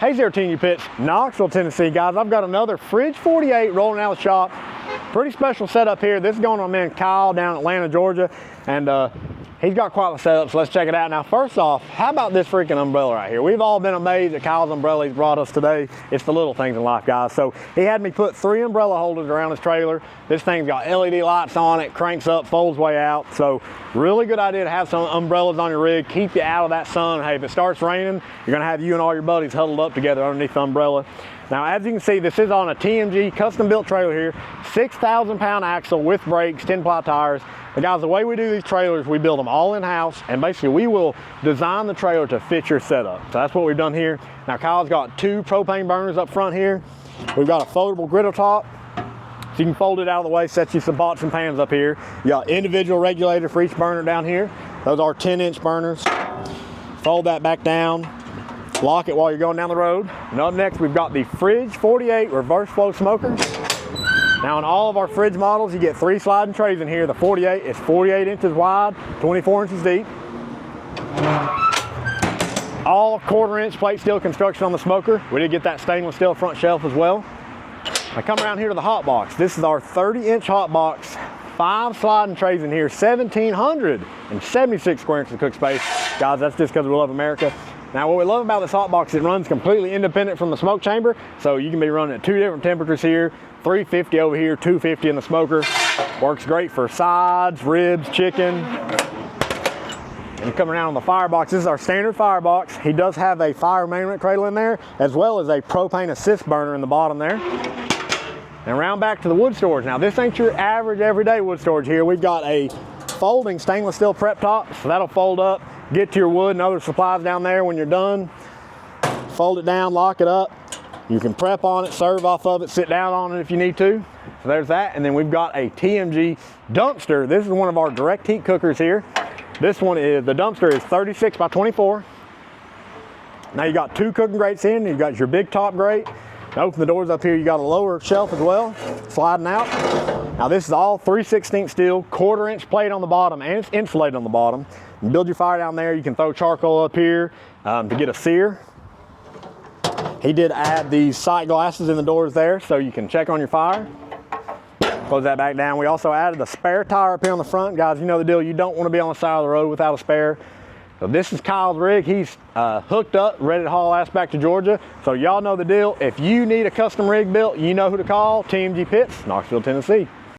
Hey there, TMG Pits, Knoxville, Tennessee, guys. I've got another Fridge 48 rolling out of the shop. Pretty special setup here. This is going on my man Kyle down in Atlanta, Georgia, and he's got quite the setup, so let's check it out. Now, first off, how about this freaking umbrella right here? We've all been amazed at Kyle's umbrella he's brought us today. It's the little things in life, guys. So he had me put 3 umbrella holders around his trailer. This thing's got LED lights on it, cranks up, folds way out. So really good idea to have some umbrellas on your rig, keep you out of that sun. Hey, if it starts raining, you're gonna have you and all your buddies huddled up together underneath the umbrella. Now, as you can see, this is on a TMG custom built trailer here, 6,000 pound axle with brakes, 10-ply tires. But guys, the way we do these trailers, we build them all in-house, and basically we will design the trailer to fit your setup. So that's what we've done here. Now, Kyle's got 2 propane burners up front here. We've got a foldable griddle top, so you can fold it out of the way, set you some pots and pans up here. You got individual regulator for each burner down here. Those are 10-inch burners. Fold that back down. Lock it while you're going down the road. And up next, we've got the Fridge 48 reverse flow smoker. Now, in all of our fridge models, you get 3 sliding trays in here. The 48 is 48 inches wide, 24 inches deep. All 1/4-inch plate steel construction on the smoker. We did get that stainless steel front shelf as well. I come around here to the hot box. This is our 30-inch hot box. 5 sliding trays in here, 1,776 square inches of cook space. Guys, that's just because we love America. Now, what we love about this hot box, it runs completely independent from the smoke chamber, so you can be running at 2 different temperatures here, 350 over here, 250 in the smoker. Works great for sides, ribs, chicken. And coming around on the firebox, this is our standard firebox. He does have a fire management cradle in there, as well as a propane assist burner in the bottom there. And round back to the wood storage. Now, this ain't your average everyday wood storage here. We've got a folding stainless steel prep top, so that'll fold up. Get to your wood and other supplies down there when you're done. Fold it down, lock it up. You can prep on it, serve off of it, sit down on it if you need to. So there's that. And then we've got a TMG dumpster. This is one of our direct heat cookers here. This one is, the dumpster is 36 by 24. Now you got 2 cooking grates in. You've got your big top grate. Now open the doors up here, you got a lower shelf as well, sliding out. Now this is all 3/16 steel, 1/4-inch plate on the bottom, and it's insulated on the bottom. You build your fire down there. You can throw charcoal up here to get a sear. He did add these sight glasses in the doors there so you can check on your fire. Close that back down. We also added a spare tire up here on the front. Guys, you know the deal. You don't want to be on the side of the road without a spare. So this is Kyle's rig. He's hooked up, ready to haul ass back to Georgia. So y'all know the deal. If you need a custom rig built, you know who to call. TMG Pits, Knoxville, Tennessee.